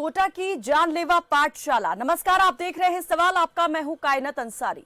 कोटा की जानलेवा पाठशाला। नमस्कार, आप देख रहे हैं सवाल आपका, मैं हूं कायनात अंसारी।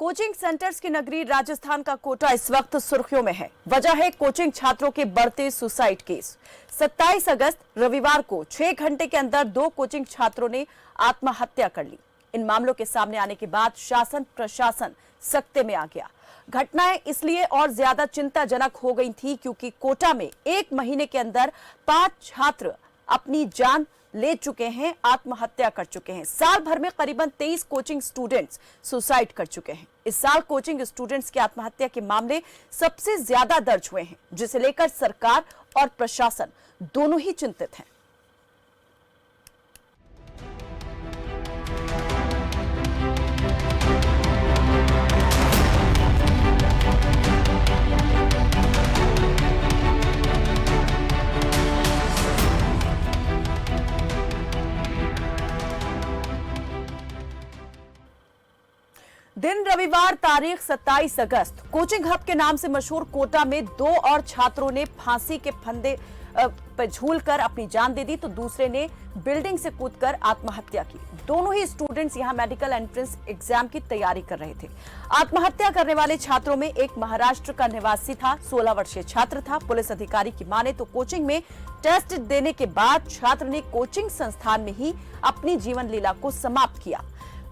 कोचिंग सेंटर्स की नगरी राजस्थान का कोटा इस वक्त सुर्खियों में है। वजह है कोचिंग छात्रों के बढ़ते सुसाइड केस। 27 अगस्त रविवार को 6 घंटे के अंदर 2 कोचिंग छात्रों ने आत्महत्या कर ली। इन मामलों के सामने आने के बाद शासन प्रशासन सख्ते में आ गया। घटनाएं इसलिए और ज्यादा चिंताजनक हो गई थी क्योंकि कोटा में 1 महीने के अंदर 5 छात्र अपनी जान ले चुके हैं, आत्महत्या कर चुके हैं। साल भर में करीबन 23 कोचिंग स्टूडेंट्स सुसाइड कर चुके हैं। इस साल कोचिंग स्टूडेंट्स की आत्महत्या के मामले सबसे ज्यादा दर्ज हुए हैं, जिसे लेकर सरकार और प्रशासन दोनों ही चिंतित हैं। दिन रविवार तारीख 27 अगस्त कोचिंग हब के नाम से मशहूर कोटा में 2 और छात्रों ने फांसी के फंदे पर झूलकर अपनी जान दे दी, तो दूसरे ने बिल्डिंग से कूदकर आत्महत्या की। दोनों ही स्टूडेंट्स यहां मेडिकल एंट्रेंस एग्जाम की तैयारी कर रहे थे। आत्महत्या करने वाले छात्रों में एक महाराष्ट्र का निवासी था, 16 वर्षीय छात्र था। पुलिस अधिकारी की माने तो कोचिंग में टेस्ट देने के बाद छात्र ने कोचिंग संस्थान में ही अपनी जीवन लीला को समाप्त किया।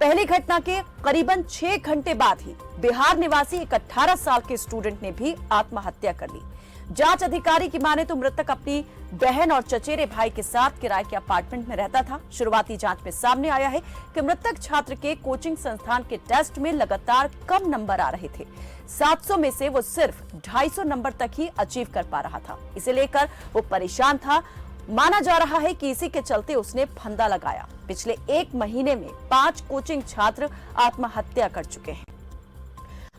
पहली घटना के करीबन 6 घंटे बाद ही बिहार निवासी एक 18 साल के स्टूडेंट ने भी आत्महत्या कर ली। जांच अधिकारी की माने तो मृतक अपनी बहन और चचेरे भाई के साथ किराए के अपार्टमेंट में रहता था। शुरुआती जांच में सामने आया है कि मृतक छात्र के कोचिंग संस्थान के टेस्ट में लगातार कम नंबर आ रहे थे। 700 में से वो सिर्फ 250 नंबर तक ही अचीव कर पा रहा था। इसे लेकर वो परेशान था। माना जा रहा है कि इसी के चलते उसने फंदा लगाया। पिछले 1 महीने में 5 कोचिंग छात्र आत्महत्या कर चुके हैं।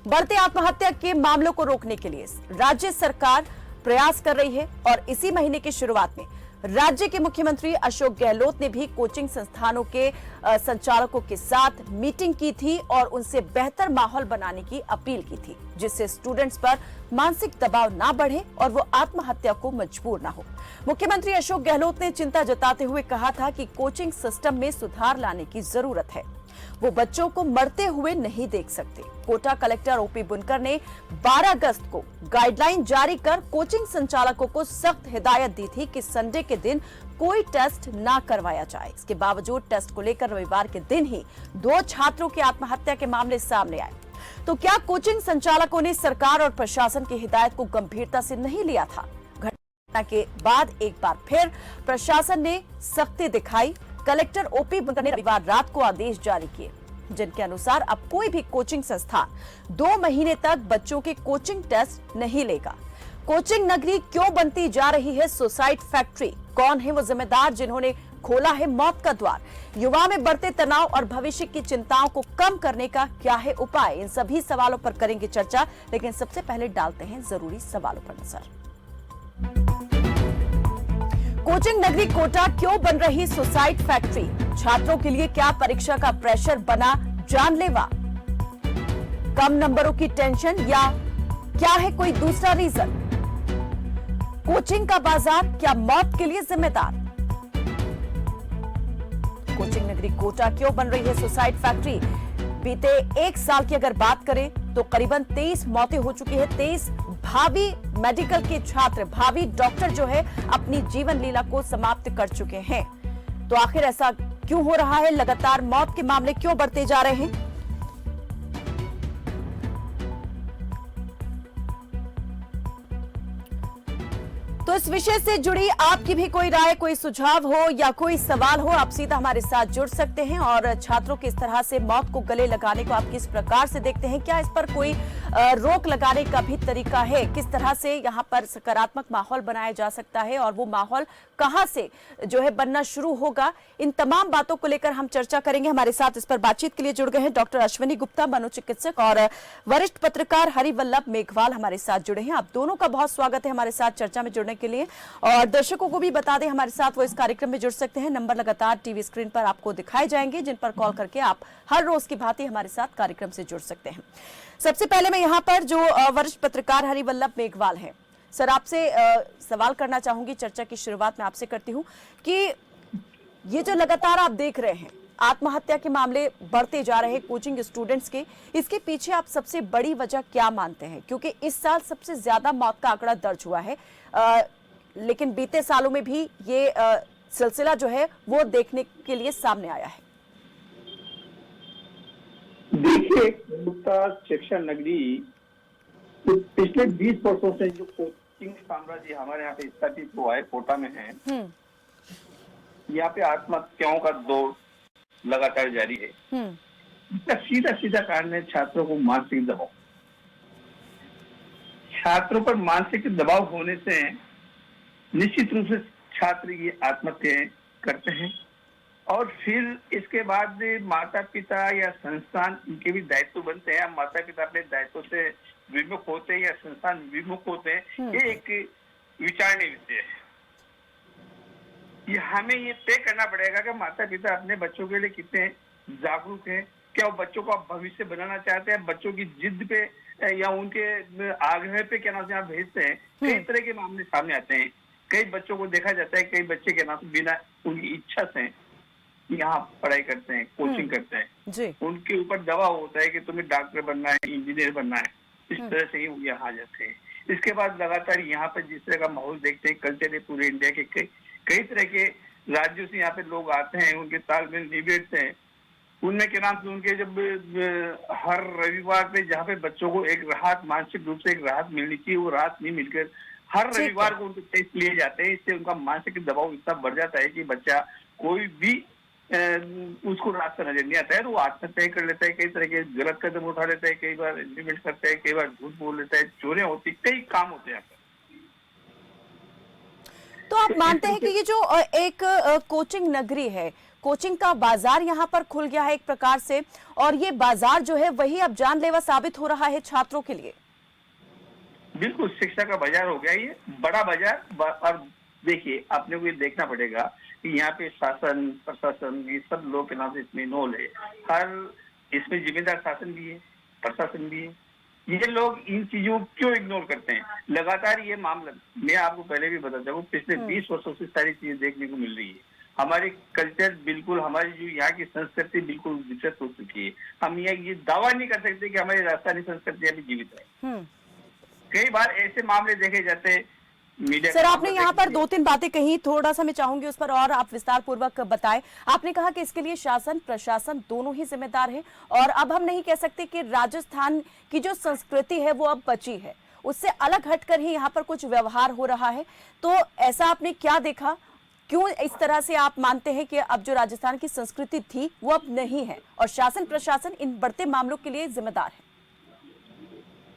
बढ़ते आत्महत्या के मामलों को रोकने के लिए राज्य सरकार प्रयास कर रही है और इसी महीने की शुरुआत में राज्य के मुख्यमंत्री अशोक गहलोत ने भी कोचिंग संस्थानों के संचालकों के साथ मीटिंग की थी और उनसे बेहतर माहौल बनाने की अपील की थी, जिससे स्टूडेंट्स पर मानसिक दबाव ना बढ़े और वो आत्महत्या को मजबूर ना हो। मुख्यमंत्री अशोक गहलोत ने चिंता जताते हुए कहा था कि कोचिंग सिस्टम में सुधार लाने की जरूरत है। वो बच्चों को मरते हुए नहीं देख सकते। कोटा कलेक्टर ओपी बुनकर ने 12 अगस्त को गाइडलाइन जारी कर कोचिंग संचालकों को सख्त हिदायत दी थी कि संडे के दिन कोई टेस्ट ना करवाया जाए। इसके बावजूद टेस्ट को लेकर रविवार के दिन ही 2 छात्रों की आत्महत्या के मामले सामने आए। तो क्या कोचिंग संचालकों ने सरकार और प्रशासन की हिदायत को गंभीरता से नहीं लिया था? घटना के बाद एक बार फिर प्रशासन ने सख्ती दिखाई। कलेक्टर ओपी बुनकर ने रविवार रात को आदेश जारी किए, जिनके अनुसार अब कोई भी कोचिंग संस्थान 2 महीने तक बच्चों के कोचिंग टेस्ट नहीं लेगा। कोचिंग नगरी क्यों बनती जा रही है सुसाइड फैक्ट्री? कौन है वो जिम्मेदार जिन्होंने खोला है मौत का द्वार? युवा में बढ़ते तनाव और भविष्य की चिंताओं को कम करने का क्या है उपाय? इन सभी सवालों पर करेंगे चर्चा, लेकिन सबसे पहले डालते हैं जरूरी सवालों पर नजर। कोचिंग नगरी कोटा क्यों बन रही सुसाइड फैक्ट्री? छात्रों के लिए क्या परीक्षा का प्रेशर बना जानलेवा? कम नंबरों की टेंशन या क्या है कोई दूसरा रीजन? कोचिंग का बाजार क्या मौत के लिए जिम्मेदार? कोचिंग नगरी कोटा क्यों बन रही है सुसाइड फैक्ट्री? बीते 1 साल की अगर बात करें तो करीबन 23 मौतें हो चुकी है। 23 भावी मेडिकल के छात्र, भावी डॉक्टर जो है अपनी जीवन लीला को समाप्त कर चुके हैं। तो आखिर ऐसा क्यों हो रहा है? लगातार मौत के मामले क्यों बढ़ते जा रहे हैं? तो इस विषय से जुड़ी आपकी भी कोई राय, कोई सुझाव हो या कोई सवाल हो, आप सीधा हमारे साथ जुड़ सकते हैं। और छात्रों की इस तरह से मौत को गले लगाने को आप किस प्रकार से देखते हैं? क्या इस पर कोई रोक लगाने का भी तरीका है? किस तरह से यहाँ पर सकारात्मक माहौल बनाया जा सकता है और वो माहौल कहाँ से जो है बनना शुरू होगा? इन तमाम बातों को लेकर हम चर्चा करेंगे। हमारे साथ इस पर बातचीत के लिए जुड़ गए हैं डॉक्टर अश्विनी गुप्ता, मनोचिकित्सक, और वरिष्ठ पत्रकार हरिवल्लभ मेघवाल हमारे साथ जुड़े हैं। आप दोनों का बहुत स्वागत है हमारे साथ चर्चा में जुड़ने के लिए। और दर्शकों को भी बता दें हमारे साथ वो इस कार्यक्रम में जुड़ सकते हैं। नंबर लगातार टीवी स्क्रीन पर आपको दिखाए जाएंगे, जिन पर कॉल करके आप हर रोज की भांति हमारे साथ कार्यक्रम से जुड़ सकते हैं। सबसे पहले मैं यहाँ पर जो वरिष्ठ पत्रकार हरिवल्लभ मेघवाल हैं, सर आपसे सवाल करना चाहूंगी। चर्चा की शुरुआत में आपसे करती हूँ कि ये जो लगातार आप देख रहे हैं आत्महत्या के मामले बढ़ते जा रहे हैं कोचिंग स्टूडेंट्स के, इसके पीछे आप सबसे बड़ी वजह क्या मानते हैं? क्योंकि इस साल सबसे ज्यादा मौत का आंकड़ा दर्ज हुआ है, लेकिन बीते सालों में भी ये सिलसिला जो है वो देखने के लिए सामने आया है। देखिए, कोटा शिक्षा नगरी तो पिछले 20 वर्षों से जो कोचिंग साम्राज्य हमारे यहाँ पे स्थापित हुआ है, कोटा में है, यहाँ पे आत्महत्याओं का दौर लगातार जारी है। इसका सीधा सीधा कारण है छात्रों को मानसिक दबाव। छात्रों पर मानसिक दबाव होने से निश्चित रूप से छात्र ये आत्महत्याएं करते हैं, और फिर इसके बाद माता पिता या संस्थान इनके भी दायित्व बनते हैं। माता पिता अपने दायित्व से विमुख होते हैं या संस्थान विमुख होते हैं, ये एक विचारणीय विषय है। ये हमें ये तय करना पड़ेगा कि माता पिता अपने बच्चों के लिए कितने जागरूक हैं, क्या वो बच्चों को भविष्य बनाना चाहते हैं, बच्चों की जिद पे या उनके आग्रह पे क्या नाम से यहाँ भेजते हैं। कई तरह के मामले सामने आते हैं। कई बच्चों को देखा जाता है, कई बच्चे के नाम से बिना उनकी इच्छा से यहाँ पढ़ाई करते हैं, कोचिंग करते हैं। उनके ऊपर दबाव होता है कि तुम्हें डॉक्टर बनना है, इंजीनियर बनना है, इस तरह से ही वो यहाँ आ जाते हैं। इसके बाद लगातार यहाँ पर जिस तरह का माहौल देखते हैं, कल्चर है पूरे इंडिया के कई तरह के राज्यों से यहाँ पे लोग आते हैं, उनके तालमेल निबेड़ते हैं। उनमें क्या नाम से उनके जब हर रविवार पे जहाँ पे बच्चों को एक राहत, मानसिक रूप से एक राहत मिलनी चाहिए, वो राहत नहीं मिलकर हर रविवार को उनके टेस्ट लिए जाते हैं। इससे उनका मानसिक दबाव इतना बढ़ जाता है कि बच्चा कोई भी उसको रास्ता नजर नहीं आता है, तो वो आत्महत्या कर लेता है, कई तरह के गलत कदम उठा लेता है, कई बार इंप्लीमेंट करता है, कई बार झूठ बोल लेता है, चोरियां होती, कई काम होते हैं। तो आप मानते हैं कि ये जो एक कोचिंग नगरी है, कोचिंग का बाजार यहाँ पर खुल गया है एक प्रकार से, और ये बाजार जो है वही अब जानलेवा साबित हो रहा है छात्रों के लिए? बिल्कुल, शिक्षा का बाजार हो गया ये बड़ा बाजार। और देखिए, आपने को ये देखना पड़ेगा कि यहाँ पे शासन प्रशासन ये सब लोग के नाम से इसमें इन्वॉल्व है। हर इसमें जिम्मेदार शासन भी है, प्रशासन भी है। ये लोग इन चीजों को क्यों इग्नोर करते हैं? लगातार ये मामला, मैं आपको पहले भी बताता हूँ, पिछले 20 वर्षों से सारी चीजें देखने को मिल रही है। हमारे कल्चर बिल्कुल, हमारी जो यहाँ की संस्कृति बिल्कुल विकसित हो चुकी है। हम ये दावा नहीं कर सकते कि हमारी राजस्थानी संस्कृति अभी जीवित है। कई बार ऐसे मामले देखे जाते हैं। सर, आपने यहाँ पर 2-3 बातें कही, थोड़ा सा मैं चाहूंगी उस पर और आप विस्तार पूर्वक बताएं। आपने कहा कि इसके लिए शासन प्रशासन दोनों ही जिम्मेदार हैं, और अब हम नहीं कह सकते कि राजस्थान की जो संस्कृति है वो अब बची है, उससे अलग हटकर ही यहाँ पर कुछ व्यवहार हो रहा है। तो ऐसा आपने क्या देखा, क्यों इस तरह से आप मानते हैं कि अब जो राजस्थान की संस्कृति थी वो अब नहीं है, और शासन प्रशासन इन बढ़ते मामलों के लिए जिम्मेदार है?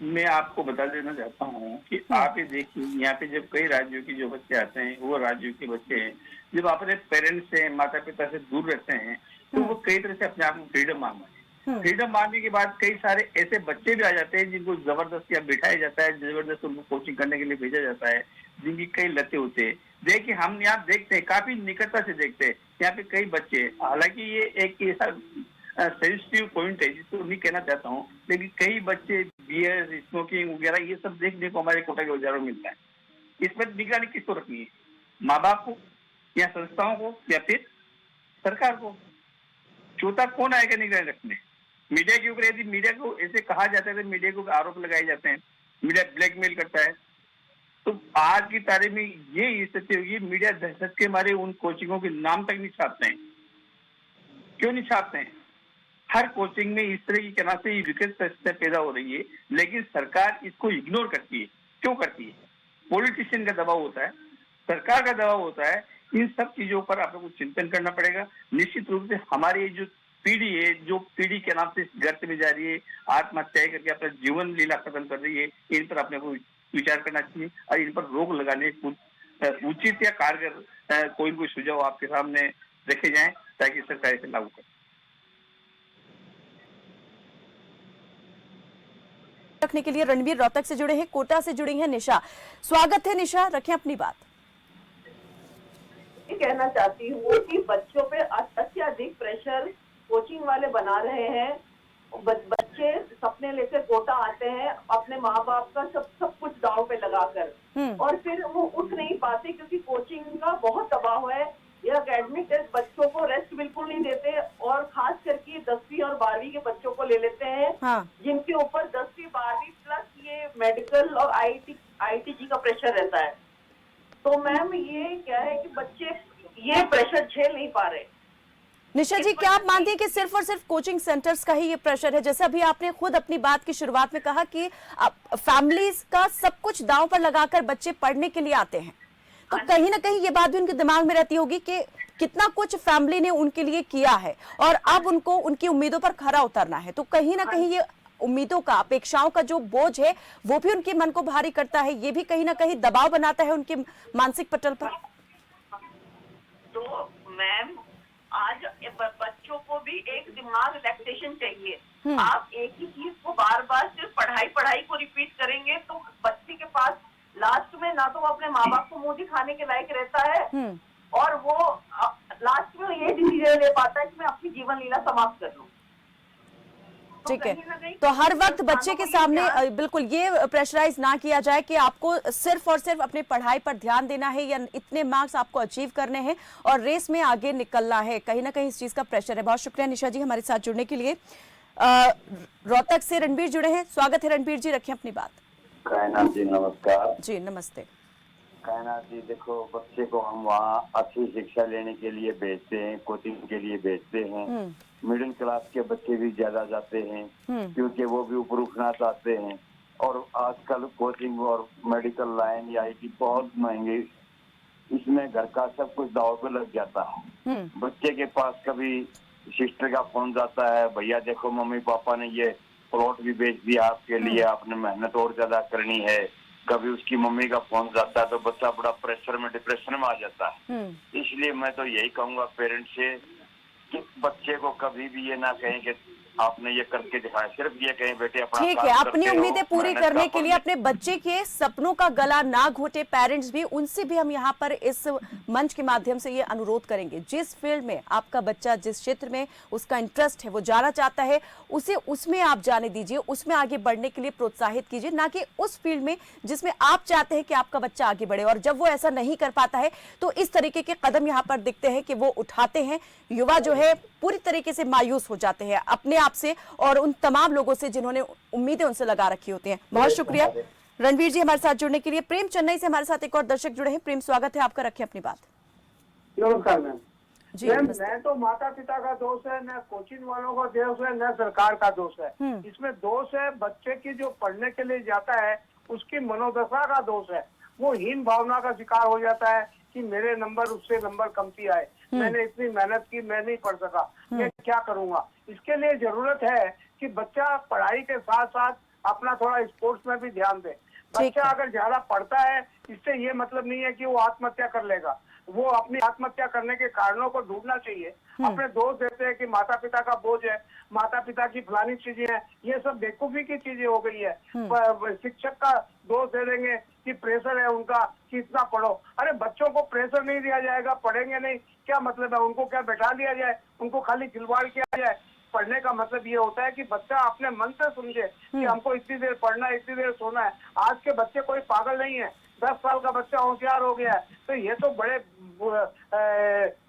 मैं आपको बता देना चाहता हूँ कि आप ये देखिए, यहाँ पे जब कई राज्यों के जो बच्चे आते हैं, वो राज्यों के बच्चे हैं, जब अपने पेरेंट्स से, माता पिता से दूर रहते हैं, तो वो कई तरह से अपने आप को फ्रीडम मांगते हैं। फ्रीडम मांगने के बाद कई सारे ऐसे बच्चे भी आ जाते हैं जिनको जबरदस्ती बिठाया जाता है, जबरदस्त उनको कोचिंग करने के लिए भेजा जाता है, जिनकी कई लतें होते हैं। देखिए, हम यहाँ देखते हैं, काफी निकटता से देखते हैं, यहाँ पे कई बच्चे, हालांकि ये एक ऐसा सेंसिटिव पॉइंट है जिसको नहीं कहना चाहता हूँ, लेकिन कई बच्चे बियर, स्मोकिंग वगैरह ये सब देखने को हमारे कोटा के बाजारों में मिलता है। इस पर निगरानी किसको रखनी है? माँ बाप को, या संस्थाओं को, या फिर सरकार को? चौथा कौन आएगा निगरानी रखने? मीडिया के ऊपर यदि मीडिया को ऐसे कहा जाता है तो मीडिया को आरोप लगाए जाते हैं, मीडिया ब्लैकमेल करता है। तो आज की तारीख में ये स्थिति होगी, मीडिया दहशत के मारे उन कोचिंगों के नाम तक नहीं छापते हैं। क्यों नहीं छापते हैं? हर कोचिंग में इस तरह की कहना से विकसित पैदा हो रही है, लेकिन सरकार इसको इग्नोर करती है। क्यों करती है? पॉलिटिशियन का दबाव होता है, सरकार का दबाव होता है। इन सब चीजों पर आप लोगों को चिंतन करना पड़ेगा। निश्चित रूप से हमारी जो पीढ़ी है, जो पीढ़ी के नाम से गर्त में जा रही है, आत्महत्या करके अपना जीवन लीला खत्म कर रही है, इन पर अपने को विचार करना चाहिए और इन पर रोक लगाने कुछ उचित या कारगर कोई सुझाव आपके सामने रखे जाए ताकि सरकार इसे लागू करे। रखने के लिए रणवीर रोहतक से जुड़े हैं, कोटा से जुड़ी हैं निशा। स्वागत है निशा, रखें अपनी बात। ये कहना चाहती हूँ कि बच्चों पे अत्यधिक प्रेशर कोचिंग वाले बना रहे हैं। बच्चे सपने लेकर कोटा आते हैं अपने माँ बाप का सब कुछ दांव पे लगाकर, और फिर वो उठ नहीं पाते क्योंकि कोचिंग का बहुत दबाव है। ये एकेडमिक टेस्ट बच्चों को रेस्ट बिल्कुल नहीं देते, और खास करके 10वीं और 12वीं के बच्चों को ले लेते हैं, हाँ। जिनके ऊपर 10वीं 12वीं प्लस ये मेडिकल और आईटीजी का प्रेशर रहता है। तो मैम ये क्या है कि बच्चे ये प्रेशर झेल नहीं पा रहे। निशा जी, क्या आप मानती हैं कि सिर्फ और सिर्फ कोचिंग सेंटर्स का ही ये प्रेशर है? जैसे अभी आपने खुद अपनी बात की शुरुआत में कहा कि फैमिलीज का सब कुछ दांव पर लगाकर बच्चे पढ़ने के लिए आते हैं, तो कहीं ना कहीं ये बात भी उनके दिमाग में रहती होगी कि कितना कुछ फैमिली ने उनके लिए किया है और अब उनको उनकी उम्मीदों पर खरा उतरना है, तो कहीं ना कहीं ये उम्मीदों का, अपेक्षाओं का जो बोझ है वो भी उनके मन को भारी करता है, ये भी कहीं ना कहीं दबाव बनाता है उनके मानसिक पटल पर। तो मैम आज बच्चों को भी एक दिमाग रिलैक्सेशन चाहिए। आप एक ही चीज को बार बार सिर्फ पढ़ाई को रिपीट करेंगे तो बच्चे के पास लास्ट में ना तो वो अपने माँ बाप को मुंह दिखाने के लायक रहता है, और वो लास्ट में ये डिसीजन ले पाता है कि मैं अपनी जीवन लीला समाप्त कर लूं। ठीक है, तो हर वक्त बच्चे के सामने बिल्कुल ये प्रेशराइज ना किया जाए कि आपको सिर्फ और सिर्फ अपने पढ़ाई पर ध्यान देना है या इतने मार्क्स आपको अचीव करने हैं और रेस में आगे निकलना है, कहीं ना कहीं इस चीज का प्रेशर है। बहुत शुक्रिया निशा जी हमारे साथ जुड़ने के लिए। रोहतक से रणबीर जुड़े हैं, स्वागत है रणबीर जी, रखें अपनी बात। कायनात जी नमस्कार। जी नमस्ते। कायनात जी देखो, बच्चे को हम वहाँ अच्छी शिक्षा लेने के लिए भेजते हैं, कोचिंग के लिए भेजते हैं। मिडिल क्लास के बच्चे भी ज्यादा जाते हैं क्योंकि वो भी ऊपर उठना चाहते हैं, और आजकल कोचिंग और मेडिकल लाइन या आईटी बहुत महंगी, इसमें घर का सब कुछ दाव पे लग जाता है। बच्चे के पास कभी सिस्टर का फोन जाता है, भैया देखो मम्मी पापा ने ये प्लॉट भी बेच दिया आपके लिए, आपने मेहनत और ज्यादा करनी है। कभी उसकी मम्मी का फोन जाता है तो बच्चा बड़ा प्रेशर में, डिप्रेशन में आ जाता है। इसलिए मैं तो यही कहूंगा पेरेंट्स से कि बच्चे को कभी भी ये ना कहें कि आपने ये करके दिखाया, सिर्फ ये कहें बेटे अपना ठीक है, अपनी उम्मीदें पूरी करने के लिए अपने बच्चे के सपनों का गला ना घोटे पेरेंट्स भी, उनसे भी हम यहाँ पर इस मंच के माध्यम से ये अनुरोध करेंगे, जिस फील्ड में आपका बच्चा, जिस क्षेत्र में उसका इंटरेस्ट है वो जाना चाहता है, उसे उसमें आप जाने दीजिए, उसमें आगे बढ़ने के लिए प्रोत्साहित कीजिए, ना कि उस फील्ड में जिसमें आप चाहते हैं कि आपका बच्चा आगे बढ़े। और जब वो ऐसा नहीं कर पाता है तो इस तरीके के कदम यहाँ पर दिखते हैं कि वो उठाते हैं, युवा जो है पूरी तरीके से मायूस हो जाते हैं अपने आप से और उन तमाम लोगों से जिन्होंने उम्मीदें उनसे लगा रखी होती हैं। बहुत शुक्रिया रणवीर जी हमारे साथ जुड़ने के लिए। प्रेम चेन्नई से हमारे साथ एक और दर्शक जुड़े हैं। प्रेम, स्वागत है आपका, रखें अपनी बात। नमस्कार मैम जी। न तो माता पिता का दोष है, न कोचिंग वालों का दोष है, न सरकार का दोष है। इसमें दोष है बच्चे की जो पढ़ने के लिए जाता है उसकी मनोदशा का दोष है। वो हीन भावना का शिकार हो जाता है कि मेरे नंबर उससे नंबर कमती आए, मैंने इतनी मेहनत की, मैं नहीं पढ़ सका, मैं क्या करूंगा। इसके लिए जरूरत है कि बच्चा पढ़ाई के साथ साथ अपना थोड़ा स्पोर्ट्स में भी ध्यान दे। बच्चा अगर ज्यादा पढ़ता है इससे ये मतलब नहीं है कि वो आत्महत्या कर लेगा, वो अपनी आत्महत्या करने के कारणों को ढूंढना चाहिए। अपने दोस्त देते हैं कि माता पिता का बोझ है, माता पिता की फलानी चीजें हैं, ये सब बेवकूफी की चीजें हो गई है। शिक्षक का दोष दे देंगे कि प्रेशर है उनका कि इतना पढ़ो। अरे बच्चों को प्रेशर नहीं दिया जाएगा, पढ़ेंगे नहीं, क्या मतलब है? उनको क्या बैठा दिया जाए, उनको खाली खिलवाड़ किया जाए? पढ़ने का मतलब ये होता है कि बच्चा अपने मन से समझे कि हमको इतनी देर पढ़ना है, इतनी देर सोना है। आज के बच्चे कोई पागल नहीं है, 10 साल का बच्चा होशियार हो गया है, तो ये तो बड़े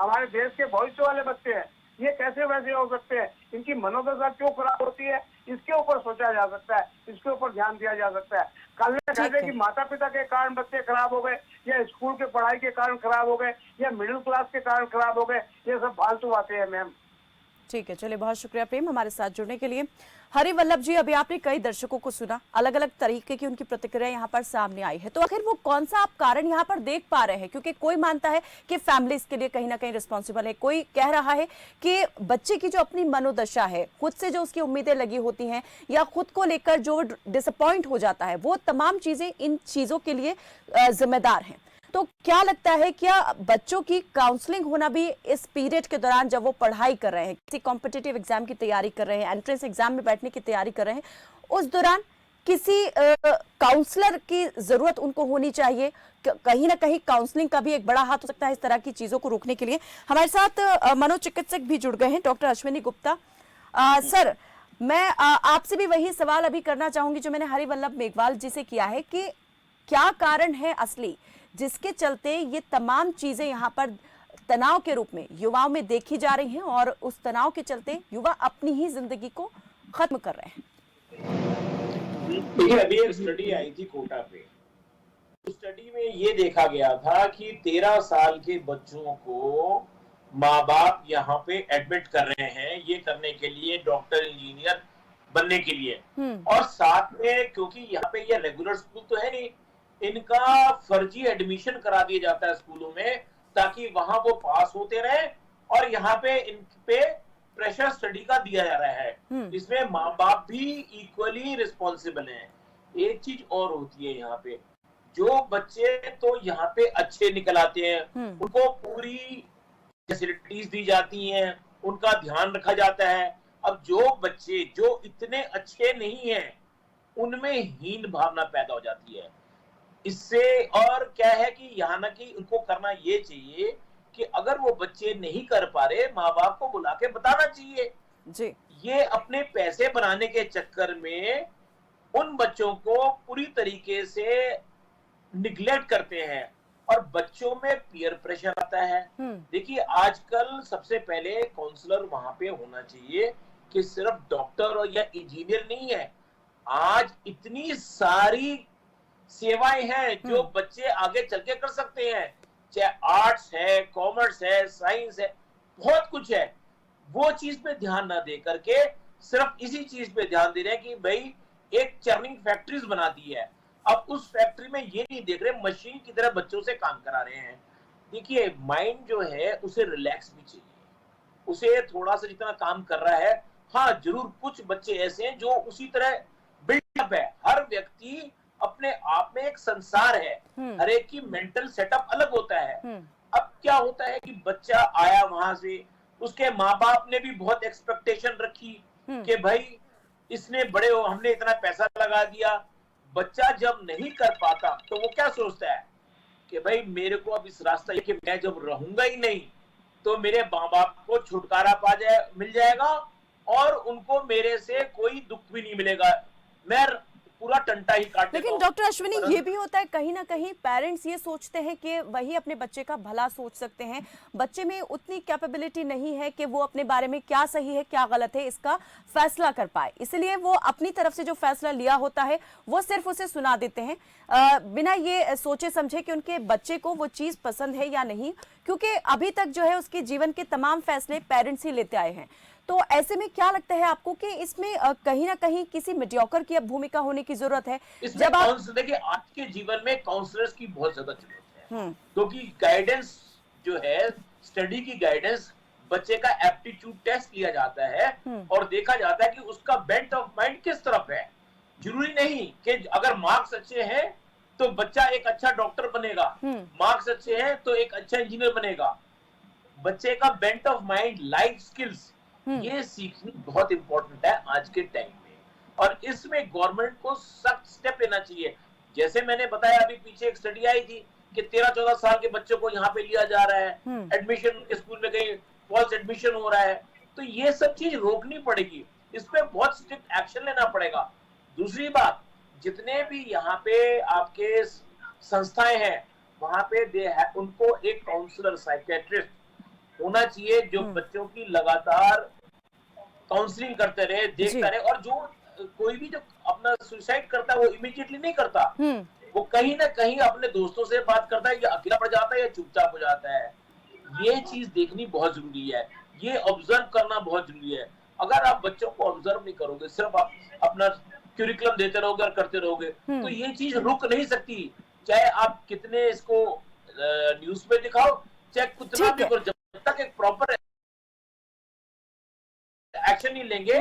हमारे देश के भविष्य वाले बच्चे हैं। ये कैसे वैसे हो सकते हैं? इनकी मनोदशा क्यों खराब होती है, इसके ऊपर सोचा जा सकता है, इसके ऊपर ध्यान दिया जा सकता है। कल ने कहते कि माता पिता के कारण बच्चे खराब हो गए, या स्कूल के पढ़ाई के कारण खराब हो गए, या मिडिल क्लास के कारण खराब हो गए, ये सब फालतू बातें हैं मैम। ठीक है, चलिए, बहुत शुक्रिया प्रेम हमारे साथ जुड़ने के लिए। हरि वल्लभ जी, अभी आपने कई दर्शकों को सुना, अलग अलग तरीके की उनकी प्रतिक्रिया यहाँ पर सामने आई है, तो आखिर वो कौन सा आप कारण यहाँ पर देख पा रहे हैं? क्योंकि कोई मानता है कि फैमिली इसके लिए कहीं ना कहीं रिस्पॉन्सिबल है, कोई कह रहा है कि बच्चे की जो अपनी मनोदशा है, खुद से जो उसकी उम्मीदें लगी होती हैं या खुद को लेकर जो डिसअपॉइंट हो जाता है, वो तमाम चीजें इन चीजों के लिए जिम्मेदार हैं। तो क्या लगता है, क्या बच्चों की काउंसलिंग होना भी इस पीरियड के दौरान जब वो पढ़ाई कर रहे हैं, किसी कॉम्पिटिटिव एग्जाम की तैयारी कर रहे हैं, एंट्रेंस एग्जाम में बैठने की तैयारी कर रहे हैं, उस दौरान किसी काउंसलर की जरूरत उनको होनी चाहिए? कहीं ना कहीं काउंसलिंग का भी एक बड़ा हाथ हो सकता है इस तरह की चीजों को रोकने के लिए। हमारे साथ मनोचिकित्सक भी जुड़ गए हैं, डॉक्टर अश्विनी गुप्ता। सर, मैं आपसे भी वही सवाल अभी करना चाहूंगी जो मैंने हरि वल्लभ मेघवाल जी से किया है कि क्या कारण है असली जिसके चलते ये तमाम चीजें यहाँ पर तनाव के रूप में युवाओं में देखी जा रही हैं और उस तनाव के चलते युवा अपनी ही जिंदगी को खत्म कर रहे हैं। देखिए, अभी एक स्टडी आई थी कोटा पे। उस स्टडी में ये देखा गया था कि 13 साल के बच्चों को माँ बाप यहाँ पे एडमिट कर रहे हैं, ये करने के लिए, डॉक्टर इंजीनियर बनने के लिए। और साथ में, क्योंकि यहाँ पे ये रेगुलर स्कूल तो है नहीं, इनका फर्जी एडमिशन करा दिया जाता है स्कूलों में, ताकि वहां वो पास होते रहे। और यहाँ पे इन पे प्रेशर स्टडी का दिया जा रहा है। इसमें माँ बाप भी इक्वली रिस्पॉन्सिबल हैं। एक चीज और होती है यहाँ पे, जो बच्चे तो यहाँ पे अच्छे निकल आते हैं, उनको पूरी फैसिलिटीज दी जाती हैं, उनका ध्यान रखा जाता है। अब जो बच्चे जो इतने अच्छे नहीं हैं, उनमें हीन भावना पैदा हो जाती है। इससे और क्या है कि यहाँ ना कि उनको करना ये चाहिए कि अगर वो बच्चे नहीं कर पा रहे, माँ बाप को बुला के बताना चाहिए जी। ये अपने पैसे बनाने के चक्कर में उन बच्चों को पूरी तरीके से निग्लेक्ट करते हैं और बच्चों में पीयर प्रेशर आता है। देखिए, आजकल सबसे पहले काउंसलर वहां पे होना चाहिए कि सिर्फ डॉक्टर और या इंजीनियर नहीं है। आज इतनी सारी सेवाएं हैं जो बच्चे आगे चल के कर सकते हैं, चाहे आर्ट्स है, कॉमर्स है, साइंस है, बहुत कुछ है। वो चीज पे ध्यान ना दे करके सिर्फ इसी चीज पे ध्यान दे रहे हैं कि भाई एक चर्निंग फैक्ट्रीज बना दी है। अब उस फैक्ट्री में ये नहीं देख रहे मशीन की तरह बच्चों से काम करा रहे हैं। देखिए, माइंड जो है उसे रिलैक्स भी चाहिए, उसे थोड़ा सा जितना काम कर रहा है। हाँ, जरूर कुछ बच्चे ऐसे हैं जो उसी तरह बिल्डअप है। हर व्यक्ति अपने आप में एक संसार है, हर एक की मेंटल सेटअप अलग होता है। अब क्या होता है कि बच्चा आया वहां से, उसके माँ बाप ने भी बहुत एक्सपेक्टेशन रखी कि भाई इसने बड़े हो, हमने इतना पैसा लगा दिया। बच्चा जब नहीं कर पाता तो वो क्या सोचता है कि भाई मेरे को अब इस रास्ता कि मैं जब रहूंगा ही नहीं तो मेरे माँ बाप को छुटकारा मिल जाएगा और उनको मेरे से कोई दुख भी नहीं मिलेगा, मैं पूरा टंटा ही काट। लेकिन डॉक्टर अश्विनी, ये भी होता है कहीं ना कहीं पेरेंट्स ये सोचते हैं कि वही अपने बच्चे का भला सोच सकते हैं, बच्चे में उतनी कैपेबिलिटी नहीं है कि वो अपने बारे में क्या सही है क्या गलत है इसका फैसला कर पाए, इसलिए वो अपनी तरफ से जो फैसला लिया होता है वो सिर्फ उसे सुना देते हैं बिना ये सोचे समझे कि उनके बच्चे को वो चीज पसंद है या नहीं, क्योंकि अभी तक जो है उसके जीवन के तमाम फैसले पेरेंट्स ही लेते आए हैं। तो ऐसे में क्या लगता है आपको कि इसमें कहीं ना कहीं किसी मीडियोकर की अब भूमिका होने की जरूरत है? जब आप देखिए, आज के जीवन में काउंसलर्स की बहुत ज्यादा जरूरत है, क्योंकि गाइडेंस जो है, स्टडी की गाइडेंस, बच्चे का एप्टीट्यूड टेस्ट लिया जाता है और देखा जाता है कि उसका बेंट ऑफ माइंड किस तरफ है। जरूरी नहीं कि अगर मार्क्स अच्छे हैं तो बच्चा एक अच्छा डॉक्टर बनेगा, मार्क्स अच्छे हैं तो एक अच्छा इंजीनियर बनेगा। बच्चे का bent of mind, life skills, ये सीखनी बहुत इंपॉर्टेंट है आज के टाइम में, और इसमें गवर्नमेंट को सख्त स्टेप लेना चाहिए। जैसे मैंने बताया, अभी पीछे एक स्टडी आई थी कि 13-14 साल के बच्चों को यहाँ पे लिया जा रहा है, एडमिशन स्कूल में कहीं फॉल्स एडमिशन हो रहा है, तो ये सब चीज रोकनी पड़ेगी, इस पे बहुत स्ट्रिक्ट एक्शन लेना पड़ेगा। दूसरी बात, जितने भी यहाँ पे आपके संस्थाएं हैं वहां पे उनको एक काउंसलर, साइकियाट्रिस्ट होना चाहिए जो बच्चों की लगातार काउंसलिंग करते रहे, देखता रहे। और जो कोई भी जो अपना सुसाइड करता है वो इमीडिएटली नहीं करता, वो कहीं ना कहीं अपने दोस्तों से बात करता है, या अकेला पड़ जाता है या चुपचाप हो जाता है। ये चीज देखनी बहुत जरूरी है, ये ऑब्जर्व करना बहुत जरूरी है। अगर आप बच्चों को ऑब्जर्व नहीं करोगे, सिर्फ आप अपना क्यूरिकुलम देते रहोगे और करते रहोगे, तो ये चीज रुक नहीं सकती। चाहे आप कितने इसको न्यूज पे दिखाओ, चाहे कितना भी करो, जब तक एक प्रॉपर एक्शन नहीं लेंगे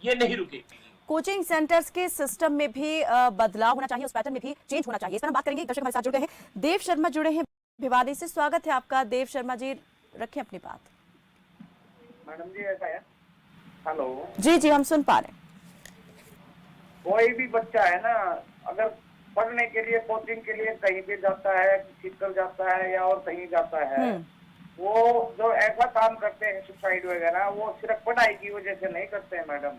ये नहीं रुकेगी। कोचिंग सेंटर्स के सिस्टम में भी बदलाव होना चाहिए, उस पैटर्न में भी चेंज होना चाहिए, इस पर हम बात करेंगे। दर्शक हमारे साथ जुड़ गए हैं, देव शर्मा जुड़े हैं भिवानी से। स्वागत है आपका देव शर्मा जी, रखें अपनी बात। मैडम जी, ऐसा है, हेलो जी जी, हम सुन पा रहे हैं। कोई भी बच्चा है ना, अगर पढ़ने के लिए कोचिंग के लिए कहीं भी जाता है, चित्तौड़ जाता है या और कहीं जाता है, वो जो ऐसा काम करते हैं सुसाइड वगैरह, वो सिर्फ पढ़ाई की वजह से नहीं करते हैं मैडम।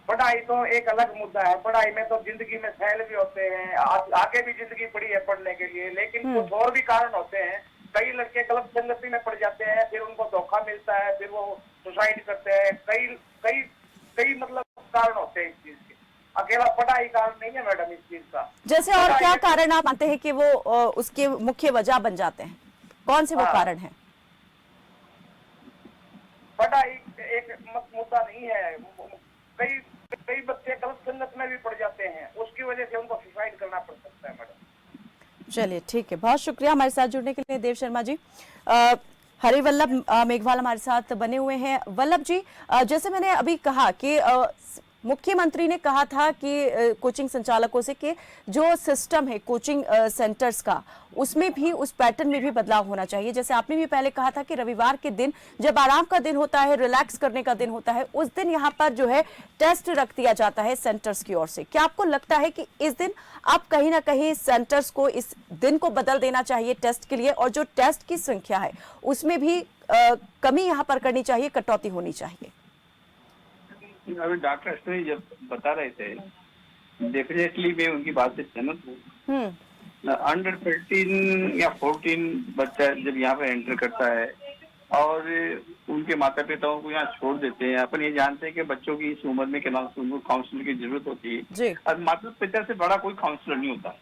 पढ़ाई तो एक अलग मुद्दा है, पढ़ाई में तो जिंदगी में फेल भी होते हैं, आगे भी जिंदगी पड़ी है पढ़ने के लिए, लेकिन कुछ और भी कारण होते हैं कई लड़के गलत संगति में पड़ जाते हैं, फिर उनको धोखा मिलता है, फिर वो सुसाइड करते हैं। कई कई कई मतलब कारण होते हैं इस चीज के, अकेला पढ़ाई कारण नहीं है मैडम इस चीज का। जैसे और क्या कारण आप मानते हैं कि वो उसके मुख्य वजह बन जाते हैं? कौन से वो कारण है? पढ़ाई एक मुद्दा नहीं है, कई कई बच्चे गलत संगत में भी पड़ जाते हैं, उसकी वजह से उनको सुसाइड करना पड़ सकता है मैडम। चलिए ठीक है, बहुत शुक्रिया हमारे साथ जुड़ने के लिए देव शर्मा जी। हरिवल्लभ मेघवाल हमारे साथ बने हुए हैं। वल्लभ जी, जैसे मैंने अभी कहा कि मुख्यमंत्री ने कहा था कि कोचिंग संचालकों से कि जो सिस्टम है कोचिंग सेंटर्स का, उसमें भी उस पैटर्न में भी बदलाव होना चाहिए। जैसे आपने भी पहले कहा था कि रविवार के दिन जब आराम का दिन होता है, रिलैक्स करने का दिन होता है, उस दिन यहाँ पर जो है टेस्ट रख दिया जाता है सेंटर्स की ओर से। क्या आपको लगता है कि इस दिन आप कहीं ना कहीं सेंटर्स को इस दिन को बदल देना चाहिए टेस्ट के लिए, और जो टेस्ट की संख्या है उसमें भी कमी यहाँ पर करनी चाहिए, कटौती होनी चाहिए? अभी डॉक्टर अश्विनी जब बता रहे थे, डेफिनेटली मैं उनकी बात से सहमत हूँ। अंडर 13 या 14 बच्चा जब यहाँ पे एंटर करता है और उनके माता पिताओं को यहाँ छोड़ देते हैं, अपन ये जानते हैं कि बच्चों की इस उम्र में काउंसलर की जरूरत होती है, और माता पिता से बड़ा कोई काउंसलर नहीं होता।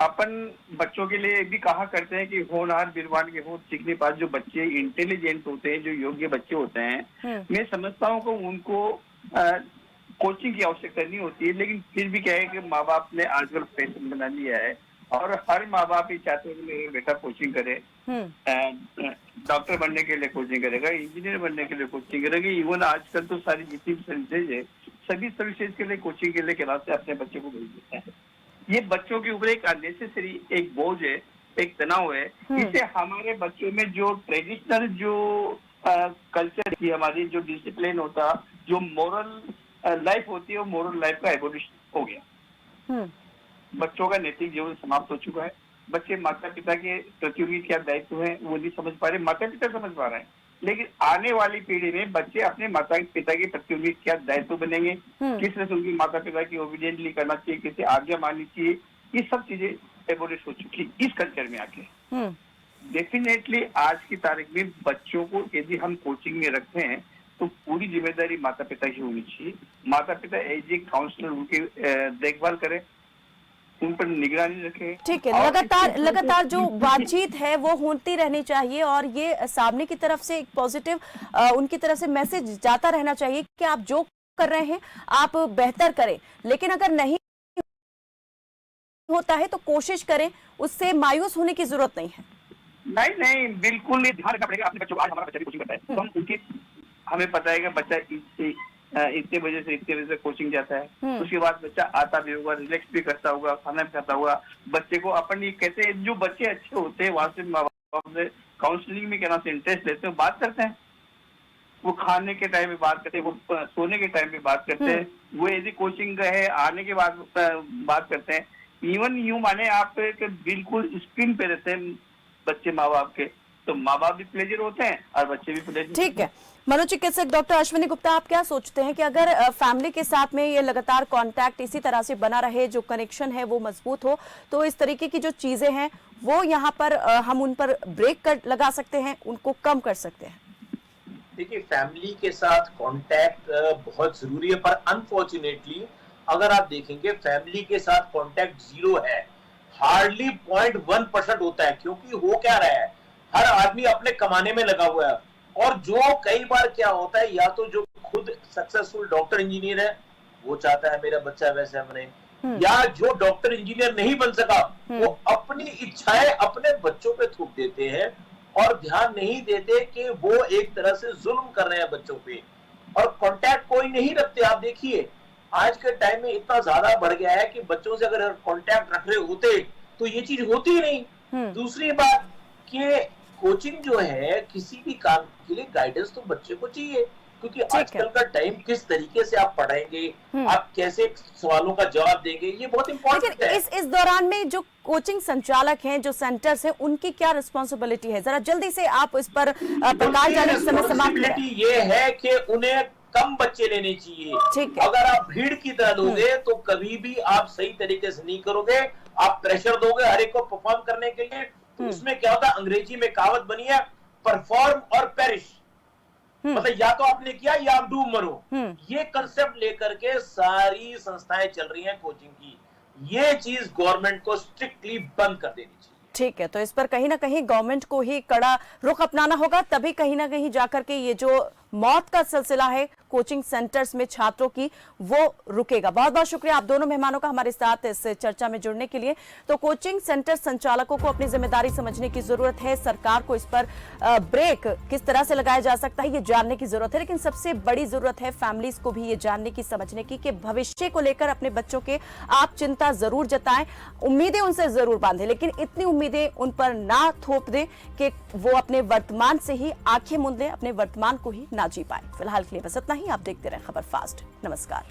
अपन बच्चों के लिए भी कहा करते हैं कि होनहार बिरबान के हो सीखने पास, जो बच्चे इंटेलिजेंट होते हैं, जो योग्य बच्चे होते हैं, मैं समझता हूँ कि उनको कोचिंग की आवश्यकता नहीं होती है। लेकिन फिर भी क्या है कि माँ बाप ने आजकल फैशन बना लिया है और हर माँ बाप ही चाहते हैं कि मेरा बेटा कोचिंग करे, डॉक्टर बनने के लिए कोचिंग करेगा, इंजीनियर बनने के लिए कोचिंग करेगा। इवन आजकल तो सारी जितनी सर्विसेज है, सभी सर्विसेज के लिए कोचिंग के लिए क्लास से अपने बच्चे को भेज देते हैं। ये बच्चों के ऊपर एक अननेसेसरी एक बोझ है, एक तनाव है। इससे हमारे बच्चों में जो ट्रेडिशनल जो कल्चर की, हमारी जो डिसिप्लिन होता, जो मोरल लाइफ होती है, वो मोरल लाइफ का एवोल्यूशन हो गया। बच्चों का नैतिक जीवन समाप्त हो चुका है। बच्चे माता पिता के प्रति उनकी क्या दायित्व है वो नहीं समझ पा रहे, माता पिता समझ पा रहे हैं, लेकिन आने वाली पीढ़ी में बच्चे अपने माता पिता के प्रति उनकी क्या दायित्व बनेंगे, किस तरह से उनकी माता पिता की ओबीडियंटली करना चाहिए, किसे आज्ञा माननी चाहिए, ये सब चीजें एवोल्यूट हो चुकी इस कल्चर में आके। डेफिनेटली आज की तारीख में बच्चों को यदि हम कोचिंग में रखते हैं तो पूरी जिम्मेदारी माता पिता की होनी चाहिए। माता पिता एज ए काउंसलर उनकी देखभाल करें, उन पर निगरानी रखें। ठीक है, लगातार जो बातचीत है वो होती रहनी चाहिए, और ये सामने की तरफ से एक पॉजिटिव उनकी तरफ से मैसेज जाता रहना चाहिए कि आप जो कर रहे हैं आप बेहतर करें। लेकिन अगर नहीं होता है तो कोशिश करें, उससे मायूस होने की जरूरत नहीं है। नहीं, बिल्कुल नहीं, ध्यान रखना पड़ेगा अपने बच्चों को। आज हमारा बच्चा भी कोचिंग करता है तो हम उनकी, हमें पता है कि बच्चा इतने बजे से कोचिंग जाता है, उसके बाद बच्चा आता भी होगा, रिलैक्स भी करता होगा, खाना भी खाता होगा। बच्चे को अपन ये कहते हैं, जो बच्चे अच्छे होते हैं वहां से माँ बाप से काउंसलिंग में कहना से इंटरेस्ट लेते हैं, बात करते हैं, वो खाने के टाइम में बात करते हैं, वो सोने के टाइम में बात करते हैं, वो यदि कोचिंग गए आने के बाद बात करते हैं। इवन यूं माने आप बिल्कुल स्क्रीन पे रहते हैं बच्चे माँ बाप के, तो माँ बाप भी प्लेजर होते हैं और बच्चे भी प्लेजर। ठीक है, मनोचिकित्सक डॉक्टर अश्विनी गुप्ता, आप क्या सोचते हैं कि अगर फैमिली के साथ में ये लगातार कांटेक्ट इसी तरह से बना रहे, जो कनेक्शन है वो मजबूत हो, तो इस तरीके की जो चीजें हैं वो यहाँ पर हम उन पर ब्रेक लगा सकते हैं, उनको कम कर सकते हैं? देखिए, फैमिली के साथ कांटेक्ट बहुत जरूरी है, पर अनफॉर्चुनेटली अगर आप देखेंगे फैमिली के साथ कांटेक्ट जीरो है, हार्डली 0.1% होता है। क्योंकि हो क्या रहा है, हर आदमी अपने कमाने में लगा हुआ है, और जो कई बार क्या होता है, या तो जो खुद सक्सेसफुल डॉक्टर इंजीनियर है वो चाहता है मेरा बच्चा वैसे बने, या जो डॉक्टर इंजीनियर नहीं बन सका वो अपनी इच्छाएं अपने बच्चों पे थूक देते हैं और ध्यान नहीं देते कि वो एक तरह से जुल्म कर रहे हैं बच्चों पे, और कांटेक्ट कोई नहीं रखते। आप देखिए आज के टाइम में इतना ज्यादा बढ़ गया है कि बच्चों से अगर कांटेक्ट रख रहे होते तो ये चीज होती ही नहीं। दूसरी बात कि कोचिंग जो है, किसी भी काम के लिए गाइडेंस तो बच्चे को चाहिए, क्योंकि आजकल का टाइम किस तरीके से आप पढ़ाएंगे, आप कैसे सवालों का जवाब देंगे, ये बहुत इंपॉर्टेंट है। इस दौरान में जो कोचिंग संचालक हैं, जो सेंटर्स हैं, उनकी क्या रिस्पॉन्सिबिलिटी है? जरा जल्दी से आप इस पर प्रकाश डालने के समय समाप्त करें। ये है कि उन्हें कम बच्चे लेने चाहिए। अगर आप भीड़ की तरह लोगे तो कभी भी आप सही तरीके से नहीं करोगे, आप प्रेशर दोगे हर एक को परफॉर्म करने के लिए, तो उसमें क्या होता है, अंग्रेजी में कहावत बनी है, परफॉर्म और पेरिश, मतलब या तो आपने किया या आप डूब मरो। ये कंसेप्ट लेकर के सारी संस्थाएं चल रही हैं कोचिंग की। ये चीज गवर्नमेंट को स्ट्रिक्टली बंद कर देनी चाहिए। ठीक है, तो इस पर कहीं ना कहीं गवर्नमेंट को ही कड़ा रुख अपनाना होगा, तभी कहीं ना कहीं जाकर के ये जो मौत का सिलसिला है कोचिंग सेंटर्स में छात्रों की, वो रुकेगा। बहुत बहुत शुक्रिया आप दोनों मेहमानों का हमारे साथ इस चर्चा में जुड़ने के लिए। तो कोचिंग सेंटर संचालकों को अपनी जिम्मेदारी समझने की जरूरत है, सरकार को इस पर ब्रेक किस तरह से लगाया जा सकता है ये जानने की जरूरत है, लेकिन सबसे बड़ी जरूरत है फैमिलीज को भी ये जानने की, समझने की कि भविष्य को लेकर अपने बच्चों के आप चिंता जरूर जताएं, उम्मीदें उनसे जरूर बांधें, लेकिन इतनी उम्मीदें उन पर ना थोप दें कि वो अपने वर्तमान से ही आंखें मूंद लें, अपने वर्तमान को ही ना जी पाए। फिलहाल के लिए बस इतना ही। आप देखते रहें खबर फास्ट। नमस्कार।